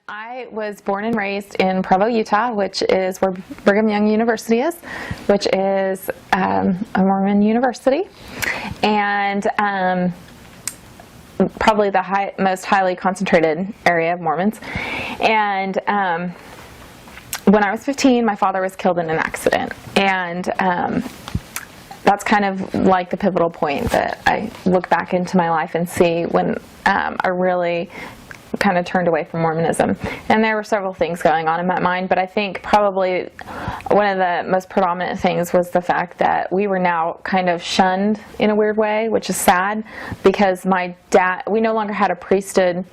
I was born and raised in Provo, Utah, which is where Brigham Young University is, which is a Mormon university, and probably the most highly concentrated area of Mormons. And when I was 15, my father was killed in an accident, and that's kind of like the pivotal point that I look back into my life and see when I really kind of turned away from Mormonism. And there were several things going on in my mind, but I think probably one of the most predominant things was the fact that we were now kind of shunned in a weird way, which is sad, because my dad, we no longer had a priesthood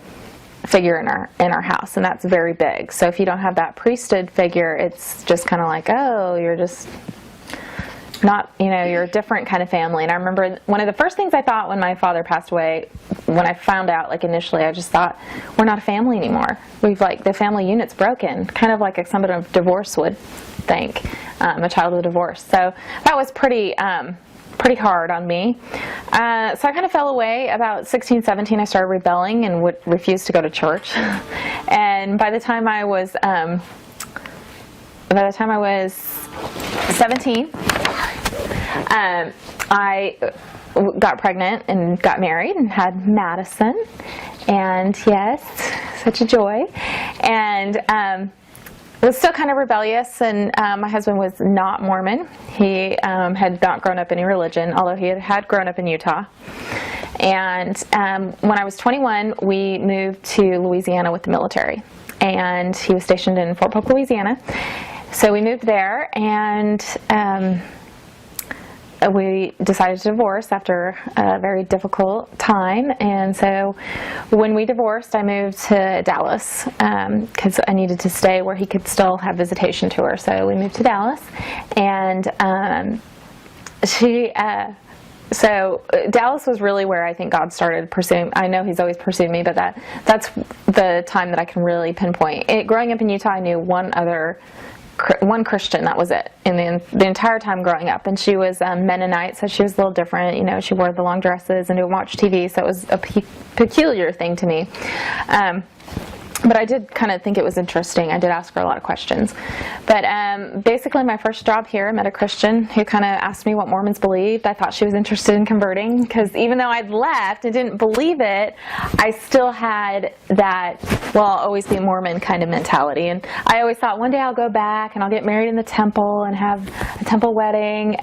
figure in our house, and that's very big. So if you don't have that priesthood figure, it's just kind of like, oh, you're just not, you're a different kind of family. And I remember one of the first things I thought when my father passed away, when I found out, initially, I just thought, we're not a family anymore. We've, the family unit's broken, kind of like somebody of divorce would think, a child of divorce. So that was pretty hard on me. So I kind of fell away. About 16, 17, I started rebelling and would refuse to go to church. And by the time I was 17, I got pregnant and got married and had Madison, and yes, such a joy, and was still kind of rebellious. And my husband was not Mormon. He had not grown up in any religion, although he had grown up in Utah. And when I was 21, we moved to Louisiana with the military, and he was stationed in Fort Polk, Louisiana. So we moved there, and we decided to divorce after a very difficult time. And so when we divorced, I moved to Dallas because I needed to stay where he could still have visitation tours. So we moved to Dallas, and so Dallas was really where I think God started pursuing. I know He's always pursued me, but that's the time that I can really pinpoint. Growing up in Utah, I knew one Christian, that was it, in the entire time growing up, and she was Mennonite, so she was a little different. She wore the long dresses and didn't watch TV, so it was a peculiar thing to me. But I did kind of think it was interesting. I did ask her a lot of questions. But basically, my first job here, I met a Christian who kind of asked me what Mormons believed. I thought she was interested in converting, because even though I'd left and didn't believe it, I still had that, well, I'll always be Mormon kind of mentality. And I always thought, one day I'll go back and I'll get married in the temple and have a temple wedding.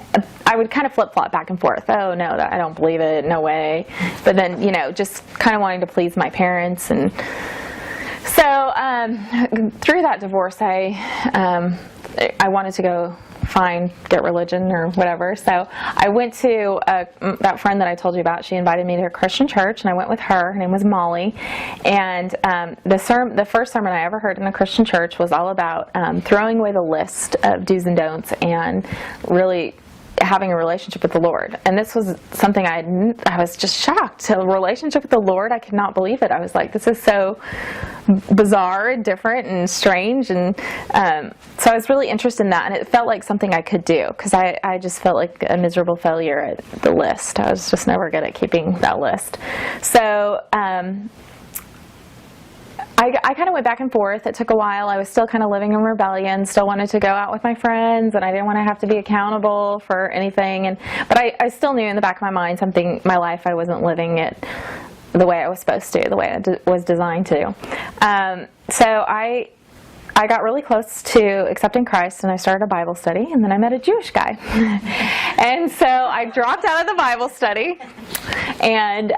I would kind of flip-flop back and forth. Oh, no, I don't believe it. No way. But then, just kind of wanting to please my parents. And so through that divorce, I wanted to go get religion or whatever. So I went to that friend that I told you about. She invited me to a Christian church, and I went with her. Her name was Molly. And the first sermon I ever heard in a Christian church was all about throwing away the list of do's and don'ts and really having a relationship with the Lord. And this was something I was just shocked. A relationship with the Lord, I could not believe it. I was like, this is so bizarre and different and strange. And so I was really interested in that, and it felt like something I could do, because I just felt like a miserable failure at the list. I was just never good at keeping that list. So I kind of went back and forth. It took a while. I was still kind of living in rebellion, still wanted to go out with my friends, and I didn't want to have to be accountable for anything. But I still knew in the back of my mind my life, I wasn't living it the way I was supposed to, the way I was designed to. So I got really close to accepting Christ, and I started a Bible study, and then I met a Jewish guy. And so I dropped out of the Bible study, and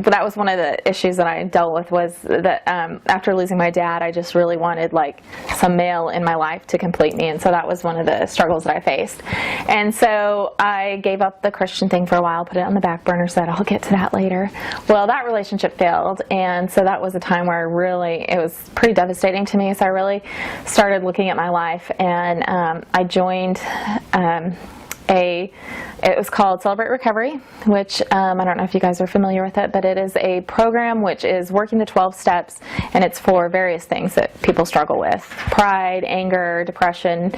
that was one of the issues that I dealt with, was that after losing my dad, I just really wanted some male in my life to complete me, and so that was one of the struggles that I faced. And so I gave up the Christian thing for a while, put it on the back burner, said I'll get to that later. Well, that relationship failed, and so that was a time where it was pretty devastating to me. So I really started looking at my life, and I joined it was called Celebrate Recovery, which I don't know if you guys are familiar with it, but it is a program which is working the 12 steps, and it's for various things that people struggle with: pride, anger, depression,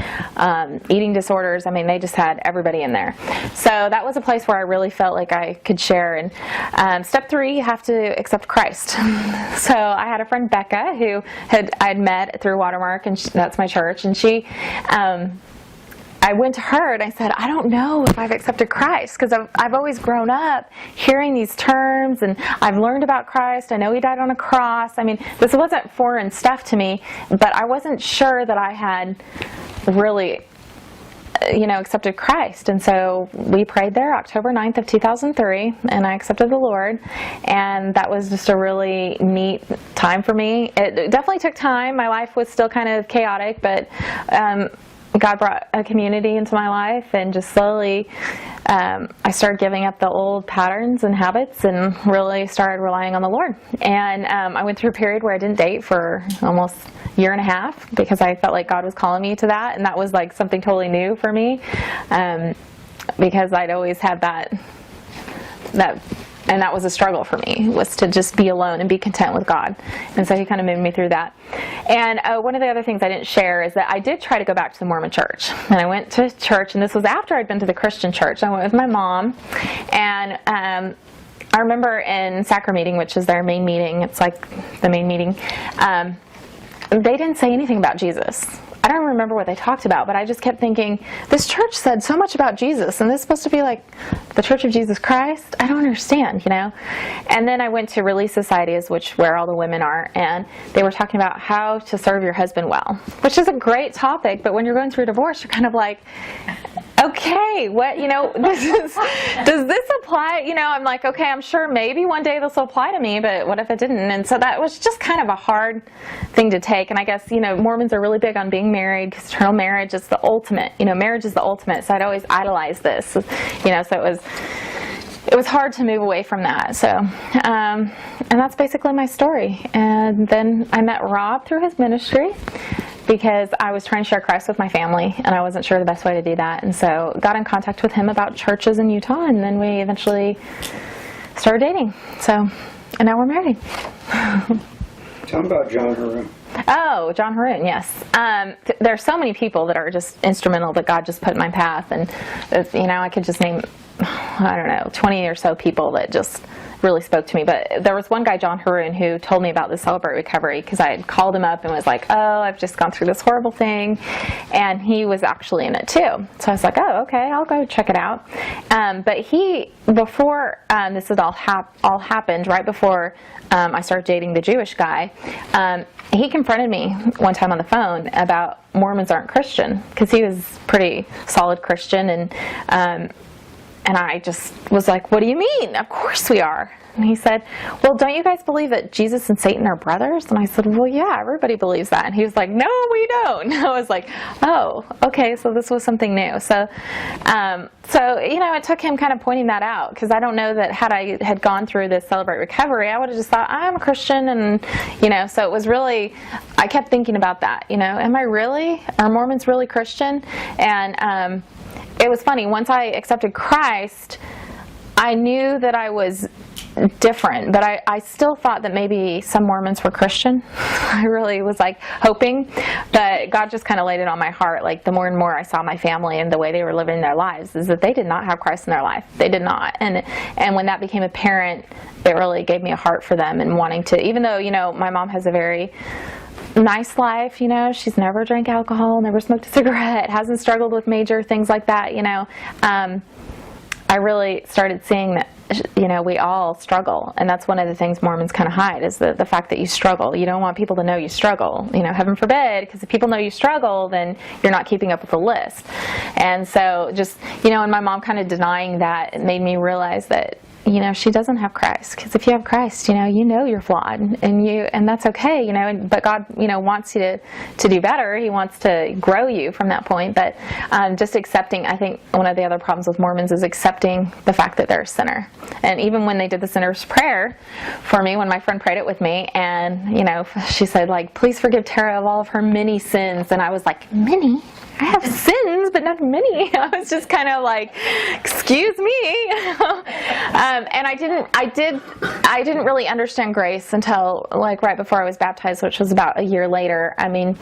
eating disorders. I mean, they just had everybody in there. So that was a place where I really felt like I could share. And step 3, you have to accept Christ. So I had a friend, Becca, who I'd met through Watermark, and that's my church, and I went to her and I said, I don't know if I've accepted Christ, because I've always grown up hearing these terms, and I've learned about Christ. I know He died on a cross. I mean, this wasn't foreign stuff to me, but I wasn't sure that I had really, accepted Christ. And so we prayed there October 9th of 2003, and I accepted the Lord, and that was just a really neat time for me. It definitely took time. My life was still kind of chaotic, but God brought a community into my life, and just slowly I started giving up the old patterns and habits and really started relying on the Lord. And I went through a period where I didn't date for almost a year and a half, because I felt like God was calling me to that, and that was like something totally new for me, because I'd always had that and that was a struggle for me, was to just be alone and be content with God. And so He kind of moved me through that. And one of the other things I didn't share is that I did try to go back to the Mormon church. And I went to church, and this was after I'd been to the Christian church. I went with my mom, and I remember in Sacrament meeting, which is their main meeting, it's like the main meeting, they didn't say anything about Jesus. I don't remember what they talked about, but I just kept thinking, this church said so much about Jesus, and this is supposed to be like the Church of Jesus Christ? I don't understand, And then I went to Relief Societies, where all the women are, and they were talking about how to serve your husband well, which is a great topic, but when you're going through a divorce, you're kind of like, okay, what, does this apply? I'm like, okay, I'm sure maybe one day this will apply to me, but what if it didn't? And so that was just kind of a hard thing to take. And I guess, Mormons are really big on being married, because eternal marriage is the ultimate, marriage is the ultimate. So I'd always idolized this, so it was hard to move away from that. So, and that's basically my story. And then I met Rob through his ministry, because I was trying to share Christ with my family, and I wasn't sure the best way to do that. And so got in contact with him about churches in Utah, and then we eventually started dating. So, and now we're married. Tell me about John Haroon. Oh, John Haroon, yes. There's so many people that are just instrumental that God just put in my path. And, I could just name, 20 or so people that just really spoke to me. But there was one guy, John Haroon, who told me about the Celebrate Recovery, because I had called him up and was like, oh, I've just gone through this horrible thing. And he was actually in it too. So I was like, oh, okay, I'll go check it out. But before this had all happened, right before I started dating the Jewish guy, he confronted me one time on the phone about Mormons aren't Christian, because he was pretty solid Christian, and I just was like, what do you mean? Of course we are. And he said, well, don't you guys believe that Jesus and Satan are brothers? And I said, well, yeah, everybody believes that. And he was like, no, we don't. And I was like, oh, okay, so this was something new. So it took him kind of pointing that out, because I don't know that had I had gone through this Celebrate Recovery, I would have just thought, I'm a Christian, and, so it was really, I kept thinking about that, are Mormons really Christian? And it was funny, once I accepted Christ, I knew that I was different, but I still thought that maybe some Mormons were Christian. I really was hoping, but God just kind of laid it on my heart. The more and more I saw my family and the way they were living their lives, is that they did not have Christ in their life. They did not. And when that became apparent, it really gave me a heart for them, and wanting to, even though, my mom has a very nice life, she's never drank alcohol, never smoked a cigarette, hasn't struggled with major things like that, I really started seeing that, we all struggle. And that's one of the things Mormons kind of hide, is the fact that you struggle. You don't want people to know you struggle, heaven forbid, because if people know you struggle, then you're not keeping up with the list. And so just, and my mom kind of denying that, it made me realize that, she doesn't have Christ, because if you have Christ, you're flawed, and that's okay, but God, wants you to do better. He wants to grow you from that point. But just accepting, I think one of the other problems with Mormons is accepting the fact that they're a sinner. And even when they did the sinner's prayer for me, when my friend prayed it with me, and she said, please forgive Tara of all of her many sins, and I was like, many? I have sins, but not many. I was just kind of like, excuse me. And I didn't really understand grace until like right before I was baptized, which was about a year later. I mean,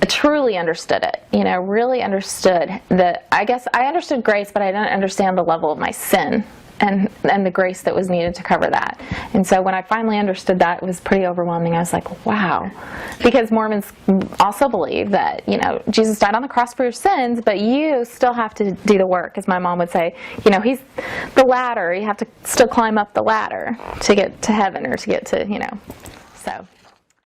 I truly understood it, really understood that. I guess I understood grace, but I didn't understand the level of my sin and the grace that was needed to cover that. And so when I finally understood that, it was pretty overwhelming. I was like, wow. Because Mormons also believe that, Jesus died on the cross for your sins, but you still have to do the work. As my mom would say, he's the ladder. You have to still climb up the ladder to get to heaven or to get to, so.